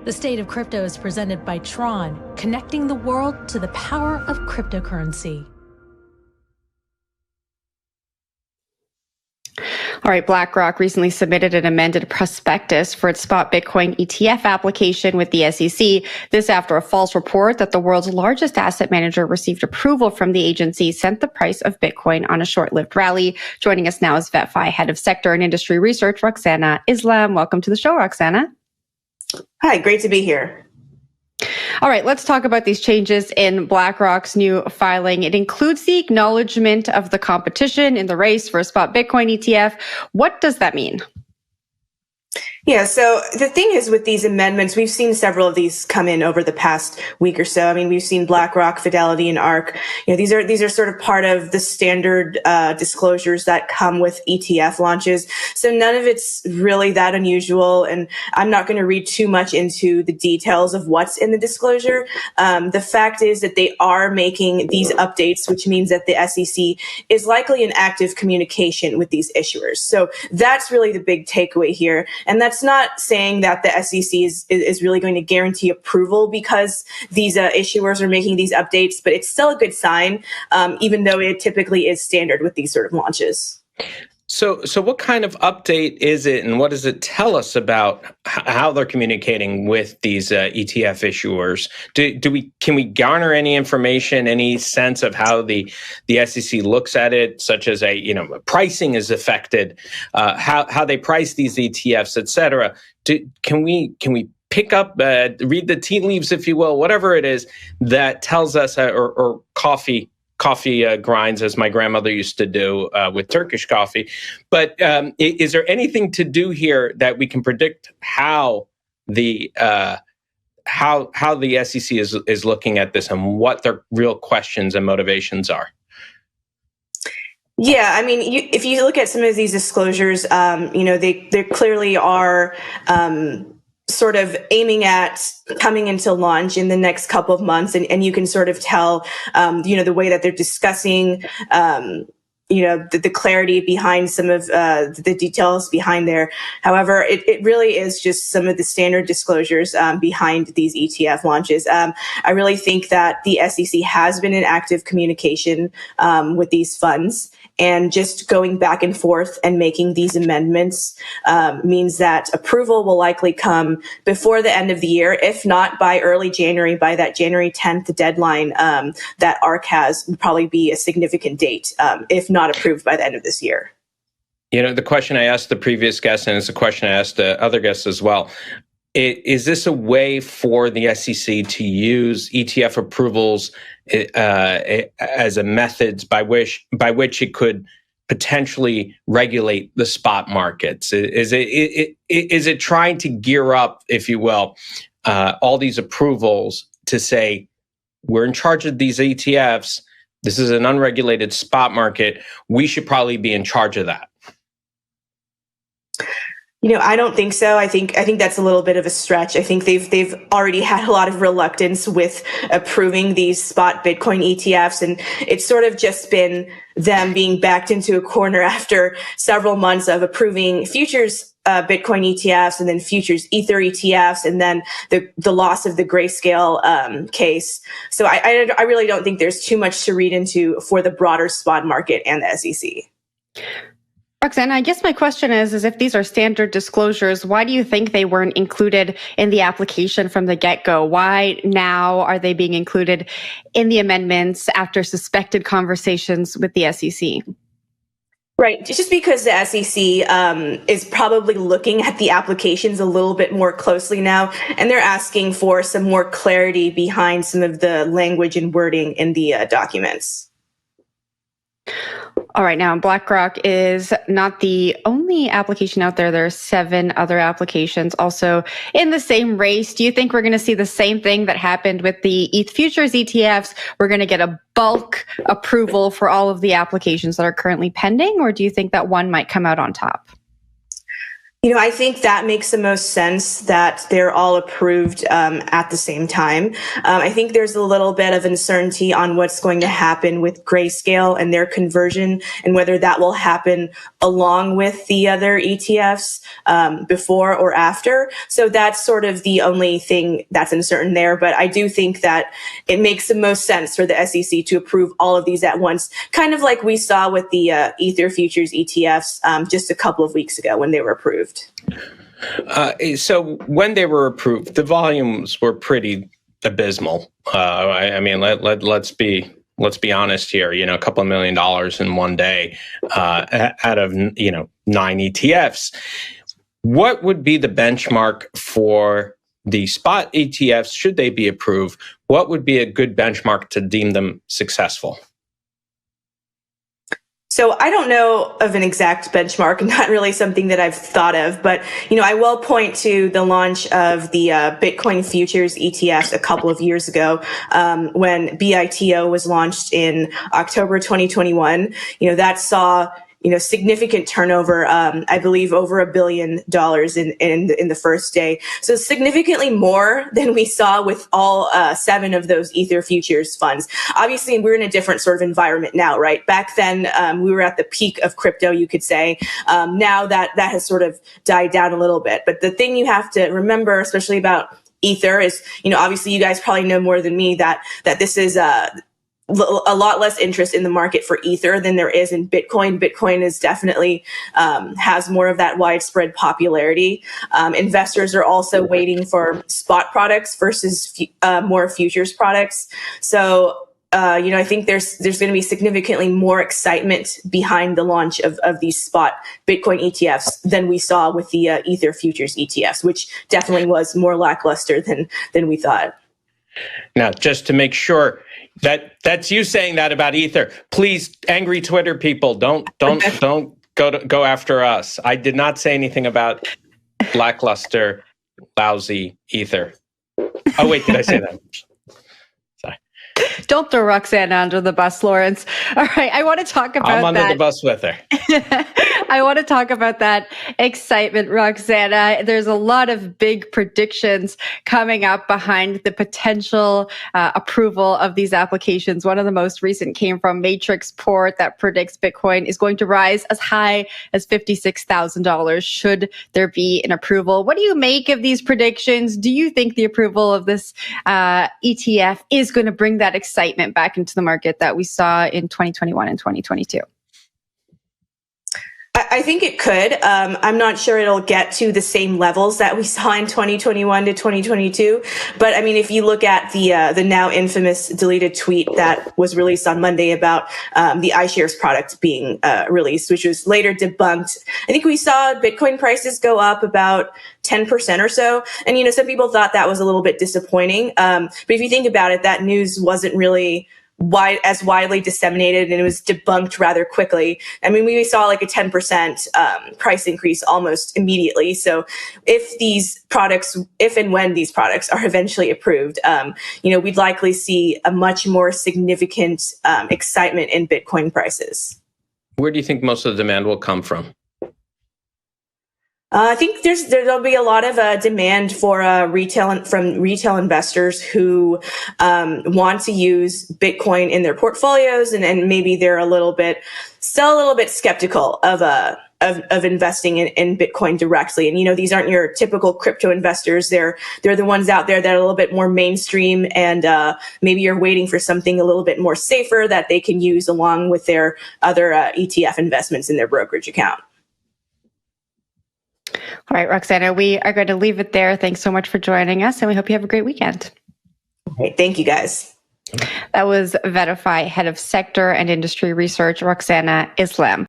The State of Crypto is presented by Tron, connecting the world to the power of cryptocurrency. All right, BlackRock recently submitted an amended prospectus for its spot Bitcoin ETF application with the SEC. This after a false report that the world's largest asset manager received approval from the agency sent the price of Bitcoin on a short-lived rally. Joining us now is VettaFi Head of Sector and Industry Research, Roxanna Islam. Welcome to the show, Roxanna. Hi, great to be here. All right, let's talk about these changes in BlackRock's new filing. It includes the acknowledgement of the competition in the race for a spot Bitcoin ETF. What does that mean? Yeah, so the thing is with these amendments, we've seen several of these come in over the past week or so. I mean, we've seen BlackRock, Fidelity, and ARK. You know, these are sort of part of the standard disclosures that come with ETF launches. So none of it's really that unusual, and I'm not going to read too much into the details of what's in the disclosure. The fact is that they are making these updates, which means that the SEC is likely in active communication with these issuers. So that's really the big takeaway here, and that's not saying that the SEC is really going to guarantee approval because these issuers are making these updates, but it's still a good sign, even though it typically is standard with these sort of launches. So what kind of update is it, and what does it tell us about how they're communicating with these ETF issuers? Can we garner any information, any sense of how the SEC looks at it, such as pricing is affected, how they price these ETFs, et cetera? Can we pick up, read the tea leaves, if you will, whatever it is that tells us, or coffee grinds, as my grandmother used to do with Turkish coffee. But is there anything to do here that we can predict how the SEC is looking at this and what their real questions and motivations are? Yeah, I mean, if you look at some of these disclosures, they clearly are sort of aiming at coming into launch in the next couple of months. And you can sort of tell, the way that they're discussing, the clarity behind some of the details behind there. However, it really is just some of the standard disclosures behind these ETF launches. I really think that the SEC has been in active communication with these funds. And just going back and forth and making these amendments means that approval will likely come before the end of the year, if not by early January, by that January 10th deadline that ARK has, would probably be a significant date, if not approved by the end of this year. You know, the question I asked the previous guest, and it's a question I asked the other guests as well, is this a way for the SEC to use ETF approvals as a method by which it could potentially regulate the spot markets? Is it trying to gear up, if you will, all these approvals to say, we're in charge of these ETFs, this is an unregulated spot market, we should probably be in charge of that? I don't think so. I think that's a little bit of a stretch. I think they've already had a lot of reluctance with approving these spot Bitcoin ETFs, and it's sort of just been them being backed into a corner after several months of approving futures Bitcoin ETFs and then futures Ether ETFs, and then the loss of the Grayscale case. So I really don't think there's too much to read into for the broader spot market and the SEC. Roxanna, I guess my question is if these are standard disclosures, why do you think they weren't included in the application from the get-go? Why now are they being included in the amendments after suspected conversations with the SEC? Right. Just because the SEC is probably looking at the applications a little bit more closely now, and they're asking for some more clarity behind some of the language and wording in the documents. All right. Now, BlackRock is not the only application out there. There are 7 other applications also in the same race. Do you think we're going to see the same thing that happened with the ETH futures ETFs? We're going to get a bulk approval for all of the applications that are currently pending, or do you think that one might come out on top? I think that makes the most sense that they're all approved at the same time. I think there's a little bit of uncertainty on what's going to happen with Grayscale and their conversion and whether that will happen along with the other ETFs before or after. So that's sort of the only thing that's uncertain there. But I do think that it makes the most sense for the SEC to approve all of these at once, kind of like we saw with the Ether futures ETFs just a couple of weeks ago when they were approved. So when they were approved, the volumes were pretty abysmal. I mean, let's be honest here. A couple of $1 million in one day out of 9 ETFs. What would be the benchmark for the spot ETFs? Should they be approved? What would be a good benchmark to deem them successful? So I don't know of an exact benchmark, not really something that I've thought of, but, I will point to the launch of the Bitcoin futures ETFs a couple of years ago, when BITO was launched in October 2021. That saw significant turnover, I believe over $1 billion in the first day. So significantly more than we saw with all 7 of those Ether futures funds. Obviously, we're in a different sort of environment now, right? Back then, we were at the peak of crypto, you could say. Now that has sort of died down a little bit. But the thing you have to remember, especially about Ether, is, obviously you guys probably know more than me that this is a lot less interest in the market for Ether than there is in Bitcoin. Bitcoin is definitely has more of that widespread popularity. Investors are also waiting for spot products versus more futures products. So, I think there's going to be significantly more excitement behind the launch of these spot Bitcoin ETFs than we saw with the Ether futures ETFs, which definitely was more lackluster than we thought. Now, just to make sure, that's you saying that about Ether. Please, angry Twitter people, don't go after us. I did not say anything about lackluster, lousy Ether. Oh wait, did I say that? Sorry. Don't throw Roxanna under the bus, Lawrence. All right, I want to talk about that. I'm under the bus with her. I want to talk about that excitement, Roxanna. There's a lot of big predictions coming up behind the potential approval of these applications. One of the most recent came from Matrix Port that predicts Bitcoin is going to rise as high as $56,000 should there be an approval. What do you make of these predictions? Do you think the approval of this ETF is going to bring that excitement back into the market that we saw in 2021 and 2022? I think it could. I'm not sure it'll get to the same levels that we saw in 2021 to 2022. But I mean, if you look at the now infamous deleted tweet that was released on Monday about the iShares product being released, which was later debunked, I think we saw Bitcoin prices go up about 10% or so. And, some people thought that was a little bit disappointing. But if you think about it, that news wasn't really as widely disseminated, and it was debunked rather quickly. I mean, we saw like a 10% price increase almost immediately. So if and when these products are eventually approved, we'd likely see a much more significant excitement in Bitcoin prices. Where do you think most of the demand will come from? I think there'll be a lot of demand for from retail investors who want to use Bitcoin in their portfolios, and maybe they're still a little bit skeptical of investing in Bitcoin directly. And these aren't your typical crypto investors. They're the ones out there that are a little bit more mainstream, and maybe you're waiting for something a little bit more safer that they can use along with their other ETF investments in their brokerage account. All right, Roxanna, we are going to leave it there. Thanks so much for joining us, and we hope you have a great weekend. Great. Thank you, guys. That was VettaFi Head of Sector and Industry Research, Roxanna Islam.